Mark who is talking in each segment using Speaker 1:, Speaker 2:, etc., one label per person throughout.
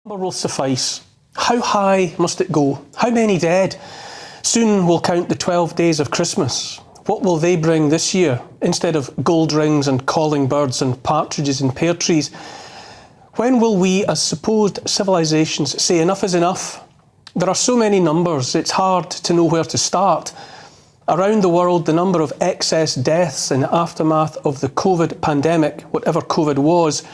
Speaker 1: Number will suffice. How high must it go? How many dead? Soon we'll count the 12 days of Christmas. What will they bring this year instead of gold rings and calling birds and partridges in pear trees? When will we, as supposed civilizations, say enough is enough? There are so many numbers, it's hard to know where to start. Around the world, the number of excess deaths in the aftermath of the COVID pandemic, whatever COVID was,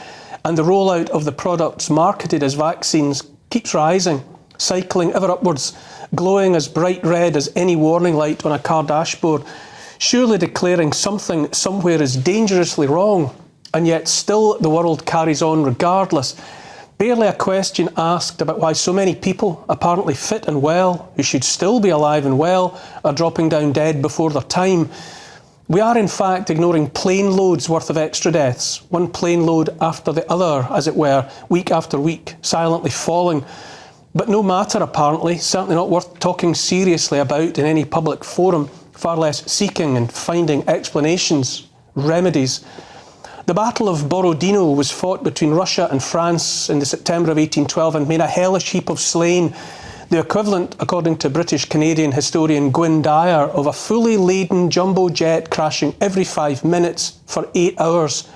Speaker 1: and the rollout of the products marketed as vaccines keeps rising, cycling ever upwards, glowing as bright red as any warning light on a car dashboard, surely declaring something somewhere is dangerously wrong, and yet still the world carries on regardless. Barely a question asked about why so many people, apparently fit and well, who should still be alive and well, are dropping down dead before their time. We are in fact ignoring plane loads worth of extra deaths, one plane load after the other, as it were, week after week, silently falling. But no matter apparently, certainly not worth talking seriously about in any public forum, far less seeking and finding explanations, remedies. The Battle of Borodino was fought between Russia and France in the September of 1812 and made a hellish heap of slain, the equivalent, according to British-Canadian historian Gwyn Dyer, of a fully laden jumbo jet crashing every 5 minutes for 8 hours.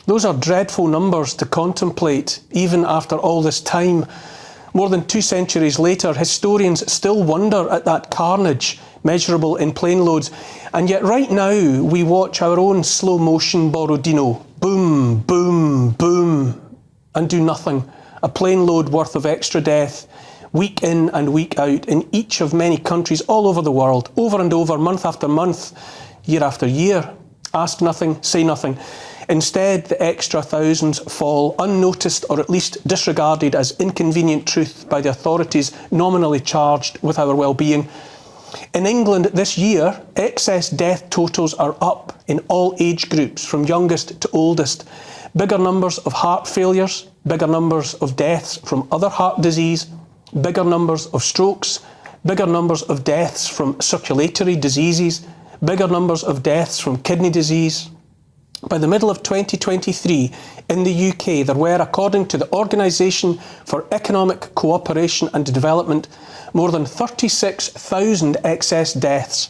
Speaker 1: Those are dreadful numbers to contemplate, even after all this time. More than 2 centuries later, historians still wonder at that carnage, measurable in plane loads, and yet right now we watch our own slow-motion Borodino, boom, boom, boom, and do nothing. A plane load worth of extra death, week in and week out, in each of many countries all over the world, over and over, month after month, year after year. Ask nothing, say nothing. Instead, the extra thousands fall unnoticed or at least disregarded as inconvenient truth by the authorities nominally charged with our well-being. In England this year, excess death totals are up in all age groups, from youngest to oldest. Bigger numbers of heart failures, bigger numbers of deaths from other heart disease, bigger numbers of strokes, bigger numbers of deaths from circulatory diseases, bigger numbers of deaths from kidney disease. By the middle of 2023, in the UK, there were, according to the Organisation for Economic Cooperation and Development, more than 36,000 excess deaths.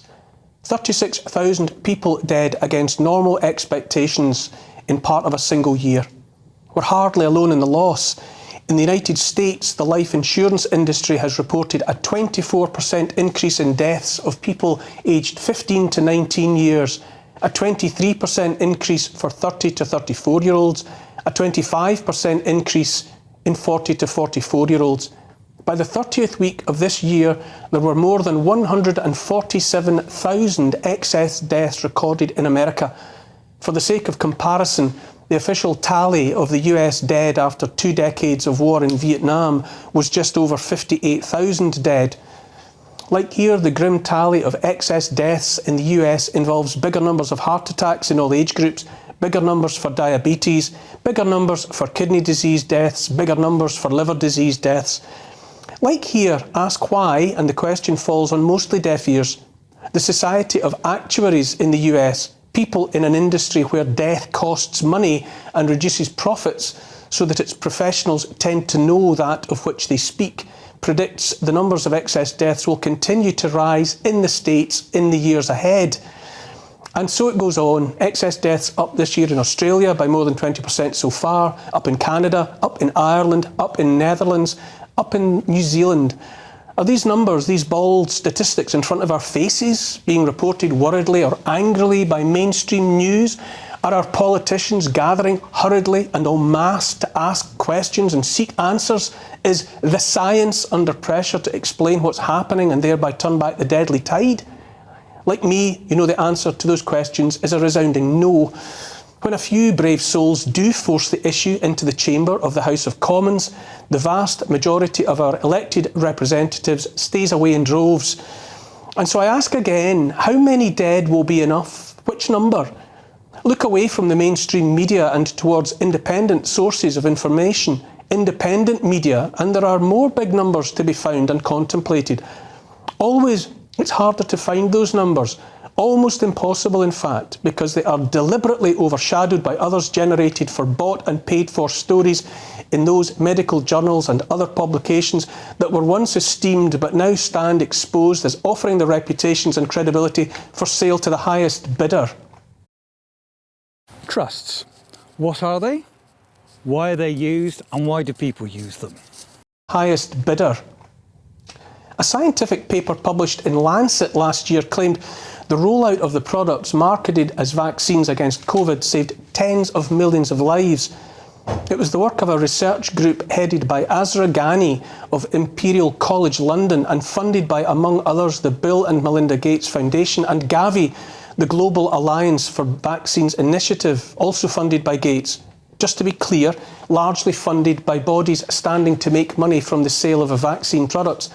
Speaker 1: 36,000 people dead against normal expectations in part of a single year. We're hardly alone in the loss. In the United States, the life insurance industry has reported a 24% increase in deaths of people aged 15 to 19 years, a 23% increase for 30 to 34-year-olds, a 25% increase in 40 to 44-year-olds. By the 30th week of this year, there were more than 147,000 excess deaths recorded in America. For the sake of comparison, the official tally of the US dead after 2 decades of war in Vietnam was just over 58,000 dead. Like here, the grim tally of excess deaths in the US involves bigger numbers of heart attacks in all age groups, bigger numbers for diabetes, bigger numbers for kidney disease deaths, bigger numbers for liver disease deaths. Like here, ask why, and the question falls on mostly deaf ears. The Society of Actuaries in the US, people in an industry where death costs money and reduces profits so that its professionals tend to know that of which they speak, predicts the numbers of excess deaths will continue to rise in the States in the years ahead. And so it goes on. Excess deaths up this year in Australia by more than 20% so far, up in Canada, up in Ireland, up in Netherlands, up in New Zealand. Are these numbers, these bald statistics in front of our faces, being reported worriedly or angrily by mainstream news? Are our politicians gathering hurriedly and en masse to ask questions and seek answers? Is the science under pressure to explain what's happening and thereby turn back the deadly tide? Like me, you know the answer to those questions is a resounding no. When a few brave souls do force the issue into the chamber of the House of Commons, the vast majority of our elected representatives stays away in droves. And so I ask again, how many dead will be enough? Which number? Look away from the mainstream media and towards independent sources of information, independent media, and there are more big numbers to be found and contemplated. Always, it's harder to find those numbers. Almost impossible, in fact, because they are deliberately overshadowed by others generated for bought and paid for stories in those medical journals and other publications that were once esteemed but now stand exposed as offering their reputations and credibility for sale to the highest bidder.
Speaker 2: Trusts. What are they? Why are they used, and why do people use them?
Speaker 1: Highest bidder. A scientific paper published in Lancet last year claimed the rollout of the products marketed as vaccines against COVID saved tens of millions of lives. It was the work of a research group headed by Azra Ghani of Imperial College London and funded by, among others, the Bill and Melinda Gates Foundation and Gavi, the Global Alliance for Vaccines Initiative, also funded by Gates. Just to be clear, largely funded by bodies standing to make money from the sale of a vaccine products.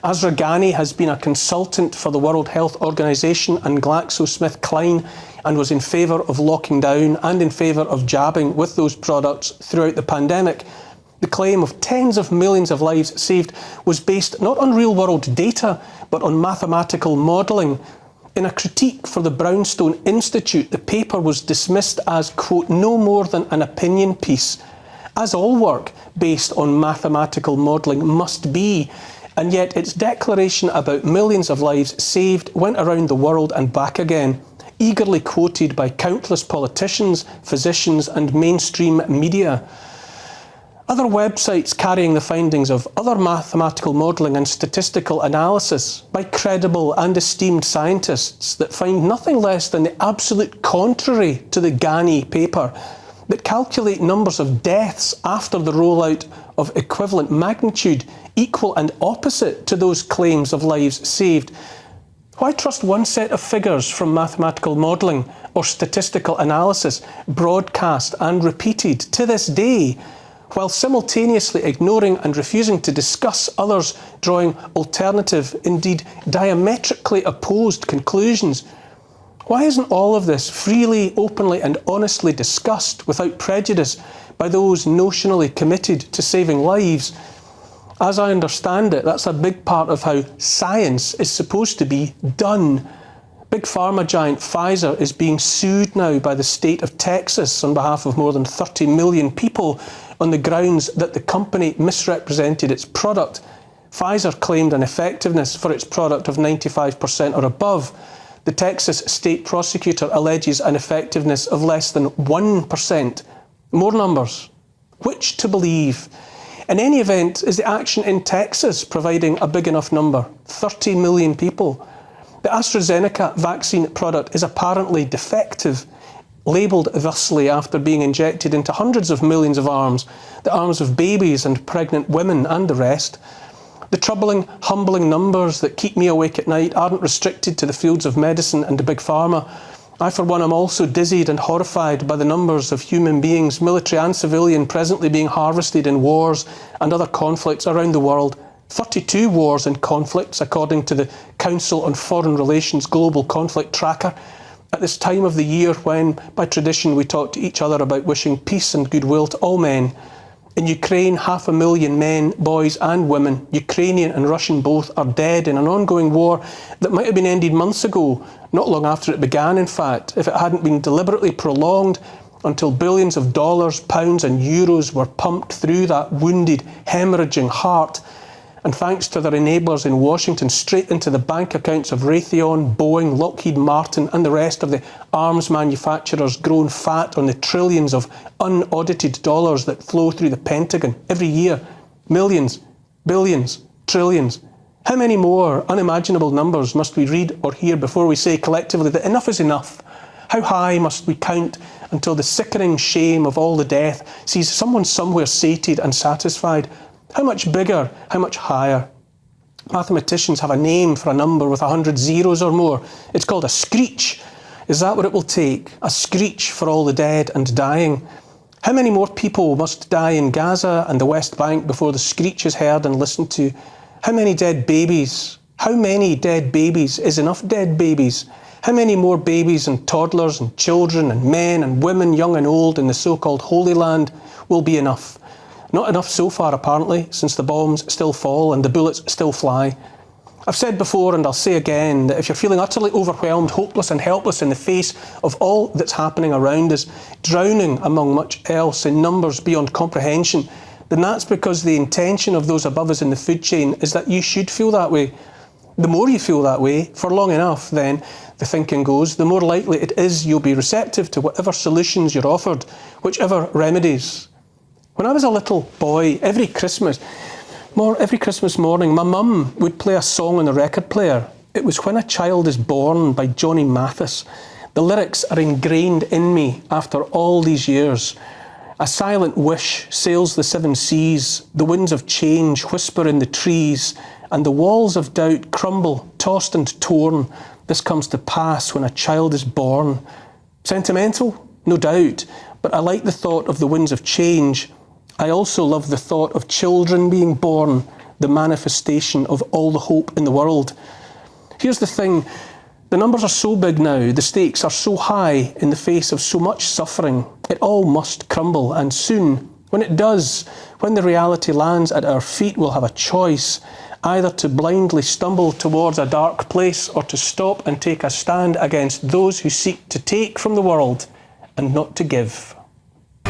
Speaker 1: Azra Ghani has been a consultant for the World Health Organization and GlaxoSmithKline and was in favour of locking down and in favour of jabbing with those products throughout the pandemic. The claim of tens of millions of lives saved was based not on real-world data, but on mathematical modelling. In a critique for the Brownstone Institute, the paper was dismissed as, quote, no more than an opinion piece, as all work based on mathematical modelling must be. And yet its declaration about millions of lives saved went around the world and back again, eagerly quoted by countless politicians, physicians and mainstream media. Other websites carrying the findings of other mathematical modelling and statistical analysis by credible and esteemed scientists that find nothing less than the absolute contrary to the Ghani paper, that calculate numbers of deaths after the rollout of equivalent magnitude equal and opposite to those claims of lives saved. Why trust one set of figures from mathematical modelling or statistical analysis broadcast and repeated to this day, while simultaneously ignoring and refusing to discuss others drawing alternative, indeed diametrically opposed conclusions? Why isn't all of this freely, openly and honestly discussed without prejudice by those notionally committed to saving lives? As I understand it, that's a big part of how science is supposed to be done. Big pharma giant Pfizer is being sued now by the state of Texas on behalf of more than 30 million people on the grounds that the company misrepresented its product. Pfizer claimed an effectiveness for its product of 95% or above. The Texas state prosecutor alleges an effectiveness of less than 1%. More numbers. Which to believe? In any event, is the action in Texas providing a big enough number? 30 million people. The AstraZeneca vaccine product is apparently defective, labelled thusly after being injected into hundreds of millions of arms, the arms of babies and pregnant women and the rest. The troubling, humbling numbers that keep me awake at night aren't restricted to the fields of medicine and big pharma. I, for one, am also dizzied and horrified by the numbers of human beings, military and civilian, presently being harvested in wars and other conflicts around the world. 32 wars and conflicts, according to the Council on Foreign Relations Global Conflict Tracker, at this time of the year when, by tradition, we talk to each other about wishing peace and goodwill to all men. In Ukraine, 500,000 men, boys and women, Ukrainian and Russian both, are dead in an ongoing war that might have been ended months ago, not long after it began, in fact, if it hadn't been deliberately prolonged until billions of dollars, pounds and euros were pumped through that wounded, hemorrhaging heart, and thanks to their enablers in Washington, straight into the bank accounts of Raytheon, Boeing, Lockheed Martin and the rest of the arms manufacturers grown fat on the trillions of unaudited dollars that flow through the Pentagon every year. Millions, billions, trillions. How many more unimaginable numbers must we read or hear before we say collectively that enough is enough? How high must we count until the sickening shame of all the death sees someone somewhere sated and satisfied? How much bigger? How much higher? Mathematicians have a name for a number with 100 zeros or more. It's called a screech. Is that what it will take? A screech for all the dead and dying? How many more people must die in Gaza and the West Bank before the screech is heard and listened to? How many dead babies? How many dead babies is enough dead babies? How many more babies and toddlers and children and men and women, young and old, in the so-called Holy Land will be enough? Not enough so far, apparently, since the bombs still fall and the bullets still fly. I've said before, and I'll say again, that if you're feeling utterly overwhelmed, hopeless and helpless in the face of all that's happening around us, drowning among much else in numbers beyond comprehension, then that's because the intention of those above us in the food chain is that you should feel that way. The more you feel that way for long enough, then, the thinking goes, the more likely it is you'll be receptive to whatever solutions you're offered, whichever remedies. When I was a little boy, every Christmas morning, my mum would play a song on the record player. It was When a Child is Born by Johnny Mathis. The lyrics are ingrained in me after all these years. A silent wish sails the seven seas, the winds of change whisper in the trees, and the walls of doubt crumble, tossed and torn. This comes to pass when a child is born. Sentimental? No doubt, but I like the thought of the winds of change. I also love the thought of children being born, the manifestation of all the hope in the world. Here's the thing, the numbers are so big now, the stakes are so high in the face of so much suffering, it all must crumble, and soon, when it does, when the reality lands at our feet, we'll have a choice, either to blindly stumble towards a dark place or to stop and take a stand against those who seek to take from the world and not to give.